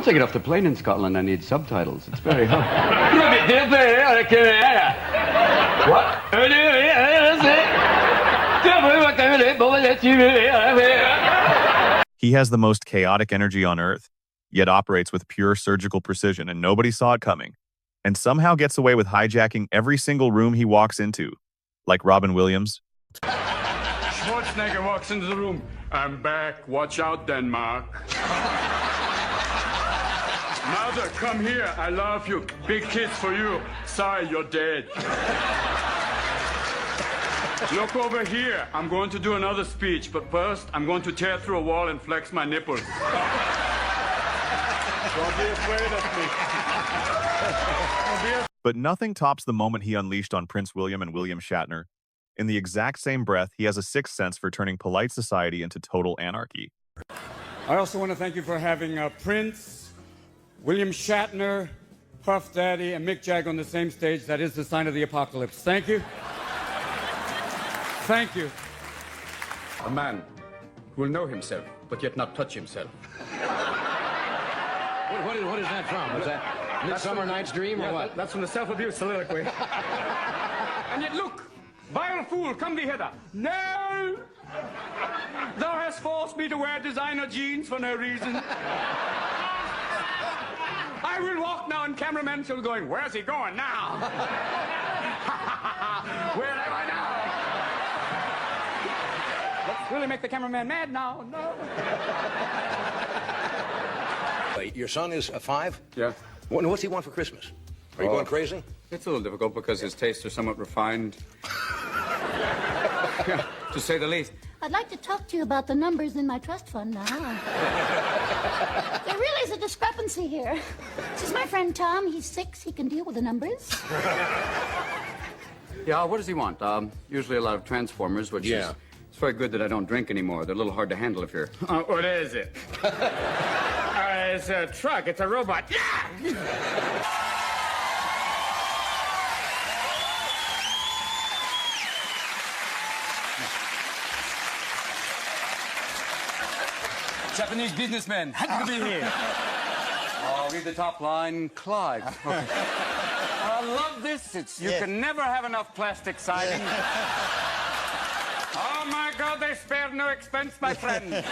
I get off the plane in Scotland, I need subtitles. It's very hard. He has the most chaotic energy on Earth, yet operates with pure surgical precision, and nobody saw it coming, and somehow gets away with hijacking every single room he walks into, like Robin Williams. Schwarzenegger walks into the room. I'm back. Watch out, Denmark. Mother, come here. I love you. Big kiss for you. Sorry, you're dead. Look over here. I'm going to do another speech, but first, I'm going to tear through a wall and flex my nipples. Don't be afraid of me. But nothing tops the moment he unleashed on Prince William and William Shatner. In the exact same breath, he has a sixth sense for turning polite society into total anarchy. I also want to thank you for having Prince, William Shatner, Puff Daddy, and Mick Jagger on the same stage. That is the sign of the apocalypse. Thank you. Thank you. A man who will know himself, but yet not touch himself. What is that from? Was that Midsummer Night's Dream or what? That's from the self-abuse soliloquy. And yet look, vile fool, come thee hither. No! Thou hast forced me to wear designer jeans for no reason. I will walk now, and cameramen shall be going, where's he going now? Where am I now? Let's really make the cameraman mad now. No. Your son is 5? Yeah. What's he want for Christmas? Are you going crazy? It's a little difficult because his tastes are somewhat refined. Yeah, to say the least. I'd like to talk to you about the numbers in my trust fund now. There really is a discrepancy here. This is my friend Tom. He's 6. He can deal with the numbers. Yeah, what does he want? Usually a lot of Transformers, which is... It's very good that I don't drink anymore. They're a little hard to handle if you're... What is it? It's a truck. It's a robot. Yeah! Japanese businessman. Happy to be here. Oh, read the top line. Clyde. Okay. I love this. You can never have enough plastic siding. Oh, my God, they spared no expense, my friend.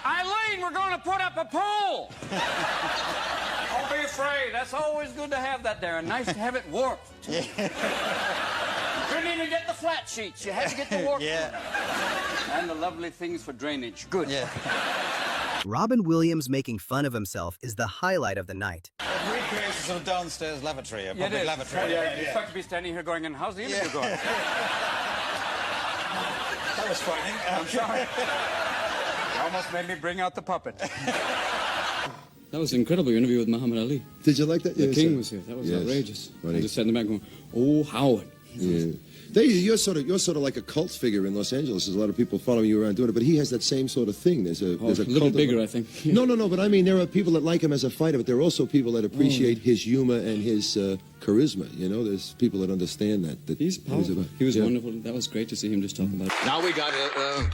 Eileen, we're going to put up a pool. Don't be afraid. That's always good to have that there, and nice to have it warped. You couldn't even get the flat sheets. You had to get the warped ones. And the lovely things for drainage. Good. Yeah. Robin Williams making fun of himself is the highlight of the night. Recreates a sort of downstairs lavatory, a public lavatory. Yeah, you expect to be standing here going, and how's the interview going? That was frightening. I'm sorry. You almost made me bring out the puppet. That was an incredible interview with Muhammad Ali. Did you like that? The King was here. That was outrageous. I just sat in the back going, oh, Howard. Yeah. You're sort of like a cult figure in Los Angeles. There's a lot of people following you around doing it, but he has that same sort of thing. There's a little bigger, I think. Yeah. No, but I mean, there are people that like him as a fighter, but there are also people that appreciate his humor and his charisma. You know, there's people that understand that. He's powerful. He was wonderful. That was great to see him just talk about it. Now we got,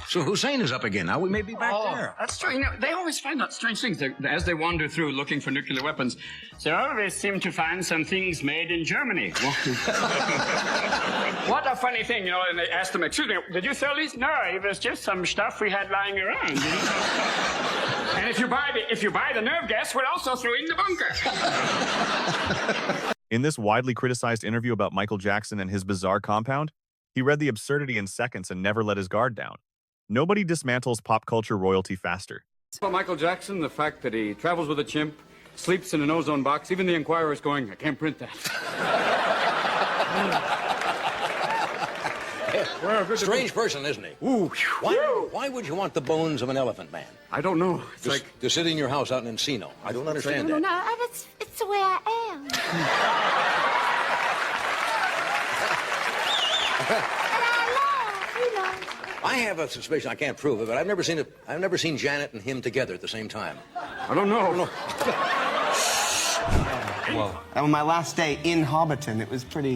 so Hussein is up again. Now we may be back there. That's strange. You know, they always find out strange things. As they wander through looking for nuclear weapons, they always seem to find some things made in Germany. What a funny thing, you know, and they asked him, excuse me, did you sell these? No, it was just some stuff we had lying around. You know? And if you buy the nerve gas, we'll also throw in the bunker. In this widely criticized interview about Michael Jackson and his bizarre compound, he read the absurdity in seconds and never let his guard down. Nobody dismantles pop culture royalty faster. Well, Michael Jackson, the fact that he travels with a chimp, sleeps in an ozone box, even the Inquirer is going, I can't print that. Strange person, isn't he? Ooh, Why would you want the bones of an elephant man? I don't know. It's like... To sit in your house out in Encino. I don't understand that. No, it's the way I am. And I love, you know. I have a suspicion, I can't prove it, but I've never seen Janet and him together at the same time. I don't know. Whoa. That was my last day in Hobbiton. It was pretty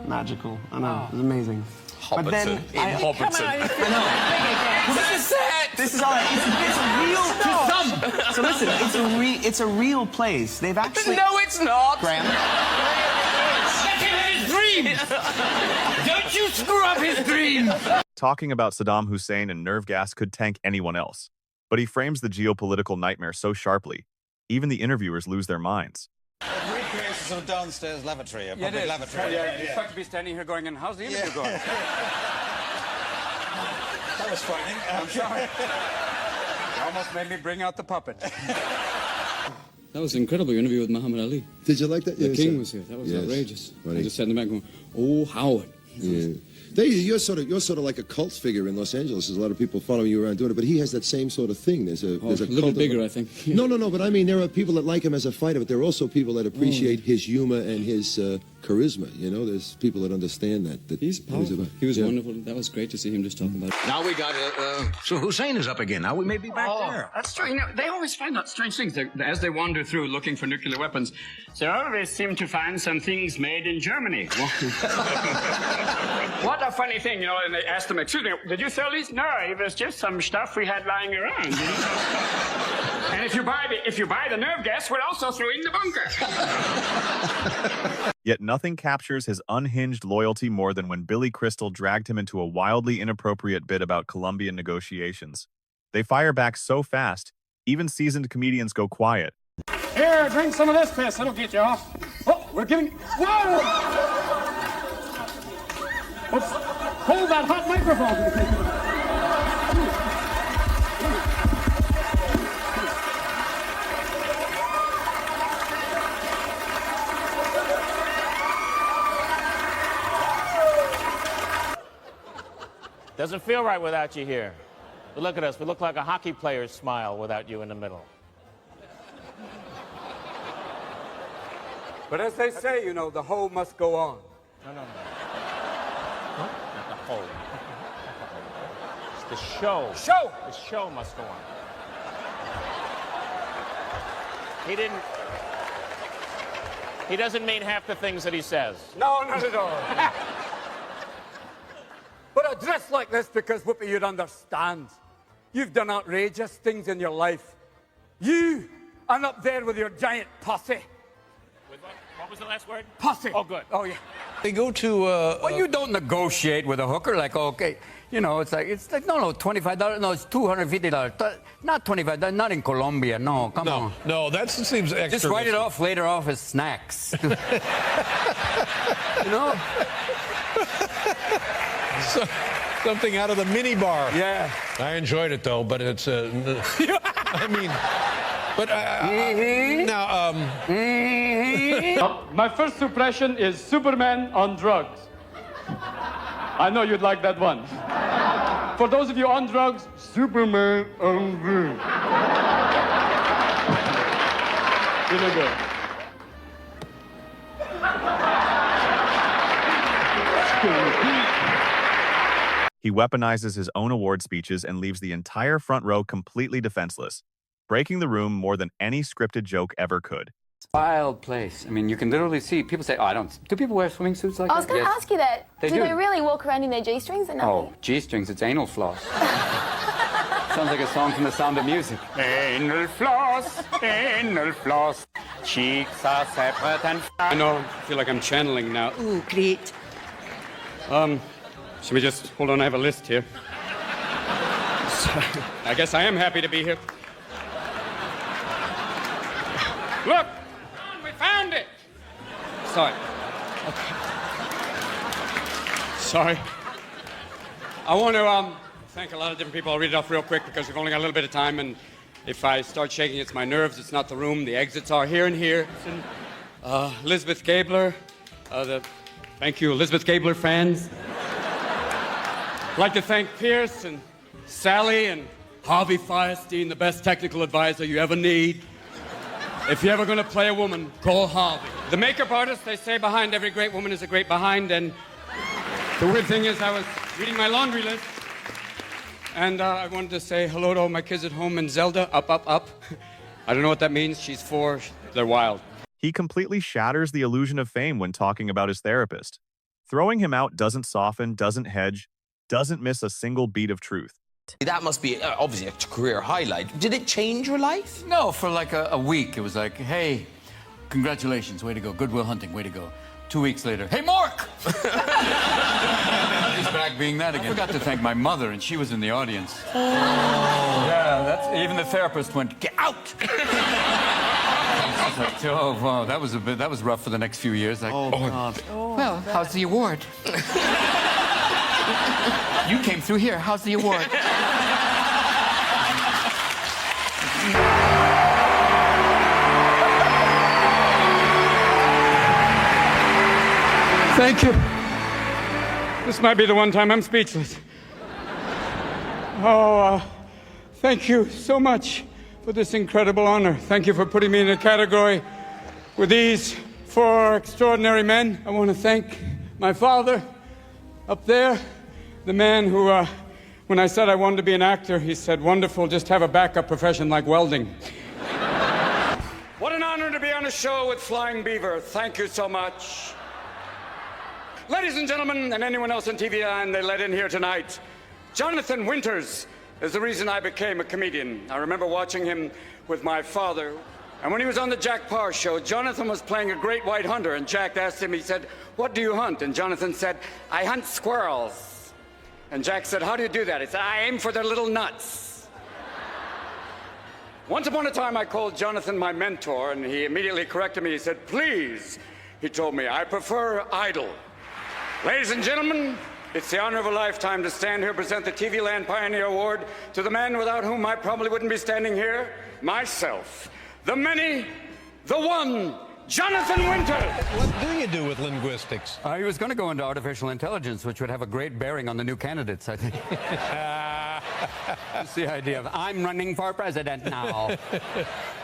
magical. I know, it was amazing. Hobbiton. But then Hobbiton. I know. This is sad. This is all right. It's real. Saddam! So listen, it's a real place. They've actually... No, it's not. Graham? Let him have his dreams! Don't you screw up his dreams! Talking about Saddam Hussein and nerve gas could tank anyone else. But he frames the geopolitical nightmare so sharply, even the interviewers lose their minds. It recreates a sort of downstairs lavatory, a Yeah, public lavatory. Yeah. You start to be standing here going, and how's the interview going? That was frightening. I'm sorry. You almost made me bring out the puppet. That was incredible, your interview with Muhammad Ali. Did you like that? The Yes, king sir. was here. That was Yes. outrageous. Funny. I just sat in the back going, oh, Howard. Yeah. You're sort of like a cult figure in Los Angeles. There's a lot of people following you around doing it, but he has that same sort of thing. There's a A little cult bit bigger, of, I think. No, but I mean, there are people that like him as a fighter, but there are also people that appreciate his humor and his charisma. You know, there's people that understand that He's powerful. He was wonderful. That was great to see him just talk about it. Now we got so Hussein is up again. Now we may be back there. That's true. You know, they always find out strange things. As they wander through looking for nuclear weapons, they always seem to find some things made in Germany. What a funny thing, you know, and they asked them, excuse me, did you sell these? No, it was just some stuff we had lying around. You know? And if you buy the nerve gas, we'll also throw in the bunker. Yet nothing captures his unhinged loyalty more than when Billy Crystal dragged him into a wildly inappropriate bit about Colombian negotiations. They fire back so fast, even seasoned comedians go quiet. Here, drink some of this piss. It'll get you off. Oh, we're giving... Whoa! Oops. Hold that hot microphone. Doesn't feel right without you here. But look at us. We look like a hockey player's smile without you in the middle. But as they say, you know, the hoe must go on. No. Not the whole. It's the show. Show! The show must go on. He doesn't mean half the things that he says. No, not at all. But I dress like this because, Whoopi, you'd understand. You've done outrageous things in your life. You are up there with your giant posse. What was the last word? Posse. Oh, good. Oh, yeah. They go to... Well, you don't negotiate with a hooker like, okay, you know, it's like no, $25. No, it's $250. Not $25. Not in Colombia. No, come on. No, that seems extra. Just write it off later off as snacks. You know? Something out of the mini bar. Yeah. I enjoyed it, though, but it's... I mean... But now, My first impression is Superman on drugs. I know you'd like that one. For those of you on drugs, Superman on drugs. Here we go. He weaponizes his own award speeches and leaves the entire front row completely defenseless, breaking the room more than any scripted joke ever could. Wild place. I mean, you can literally see people say, "Oh, I don't." Do people wear swimming suits like that? I was going to ask you that. They do do. they really walk around in their G-strings or nothing? Oh, G-strings. It's anal floss. Sounds like a song from The Sound of Music. Anal floss, cheeks are separate and... I know. I feel like I'm channeling now. Ooh, great. Should we just hold on? I have a list here. So, I guess I am happy to be here. Look, we found it. Sorry. Okay. Sorry. I want to thank a lot of different people. I'll read it off real quick because we've only got a little bit of time, and if I start shaking, it's my nerves. It's not the room. The exits are here and here. Elizabeth Gabler. Thank you, Elizabeth Gabler fans. I'd like to thank Pierce and Sally and Harvey Firestein, the best technical advisor you ever need. If you're ever going to play a woman, call Harvey. The makeup artist, they say behind every great woman is a great behind, and the weird thing is I was reading my laundry list, and I wanted to say hello to all my kids at home and Zelda, up, up, up. I don't know what that means. She's 4. They're wild. He completely shatters the illusion of fame when talking about his therapist. Throwing him out doesn't soften, doesn't hedge, doesn't miss a single beat of truth. That must be obviously a career highlight. Did it change your life? No, for like a week. It was like, hey, congratulations, way to go. Goodwill Hunting, way to go. 2 weeks later, hey, Mark! He's back being that again. I forgot to thank my mother, and she was in the audience. Oh. Yeah, even the therapist went, get out! I was like, oh, wow, that was rough for the next few years. Like, oh, God. Oh, well, how's the award? You came through here. How's the award? Thank you. This might be the one time I'm speechless. Thank you so much for this incredible honor. Thank you for putting me in a category with these 4 extraordinary men. I want to thank my father up there, the man who, when I said I wanted to be an actor, he said, wonderful, just have a backup profession like welding. What an honor to be on a show with Flying Beaver. Thank you so much. Ladies and gentlemen, and anyone else on TV and they let in here tonight, Jonathan Winters is the reason I became a comedian. I remember watching him with my father, and when he was on the Jack Parr show, Jonathan was playing a great white hunter, and Jack asked him, he said, what do you hunt? And Jonathan said, I hunt squirrels. And Jack said, how do you do that? He said, I aim for their little nuts. Once upon a time, I called Jonathan my mentor, and he immediately corrected me. He said, please, he told me, I prefer idle. Ladies and gentlemen, it's the honor of a lifetime to stand here and present the TV Land Pioneer Award to the man without whom I probably wouldn't be standing here, myself. The many, the one, Jonathan Winters. What do you do with linguistics? He was going to go into artificial intelligence, which would have a great bearing on the new candidates, I think. That's the idea of, I'm running for president now.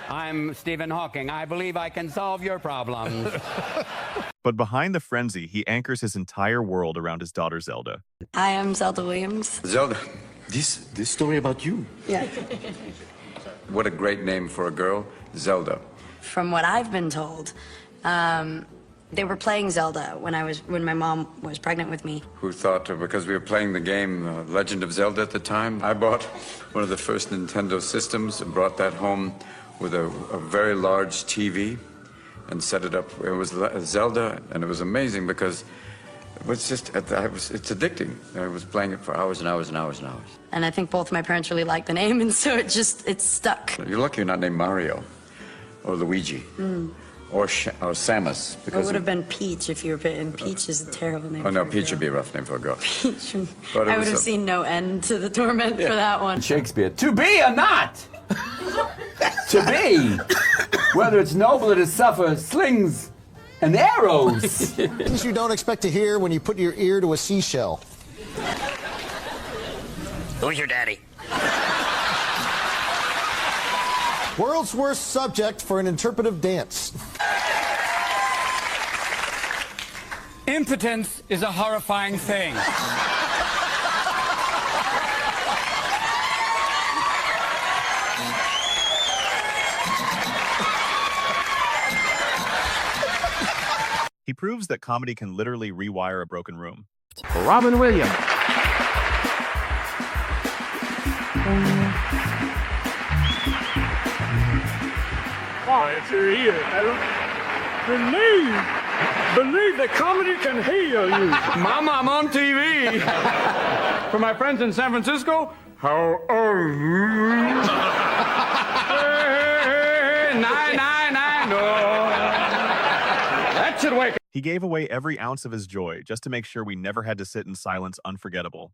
I'm Stephen Hawking. I believe I can solve your problems. But behind the frenzy, he anchors his entire world around his daughter Zelda. I am Zelda Williams. Zelda, this story about you. Yeah. What a great name for a girl, Zelda. From what I've been told, they were playing Zelda when my mom was pregnant with me. Who thought, because we were playing the game Legend of Zelda at the time, I bought one of the first Nintendo systems and brought that home with a very large TV and set it up. It was Zelda, and it was amazing because it was just, it's addicting. I was playing it for hours and hours and hours and hours. And I think both my parents really liked the name, and so it's stuck. You're lucky you're not named Mario or Luigi or Samus. It would have been Peach if you were and Peach is a terrible name. Oh, no, Peach would be a rough name for a girl. Peach. I would have seen no end to the torment for that one. Shakespeare. To be or not? To be. Whether it's noble or to suffer slings and arrows. Things you don't expect to hear when you put your ear to a seashell. Who's your daddy? World's worst subject for an interpretive dance. Impotence is a horrifying thing. He proves that comedy can literally rewire a broken room. Robin Williams. It's here. I don't believe that comedy can heal you. Mama, I'm on TV. For my friends in San Francisco, how are you? Hey, 999, no. That should wake up. He gave away every ounce of his joy just to make sure we never had to sit in silence unforgettable.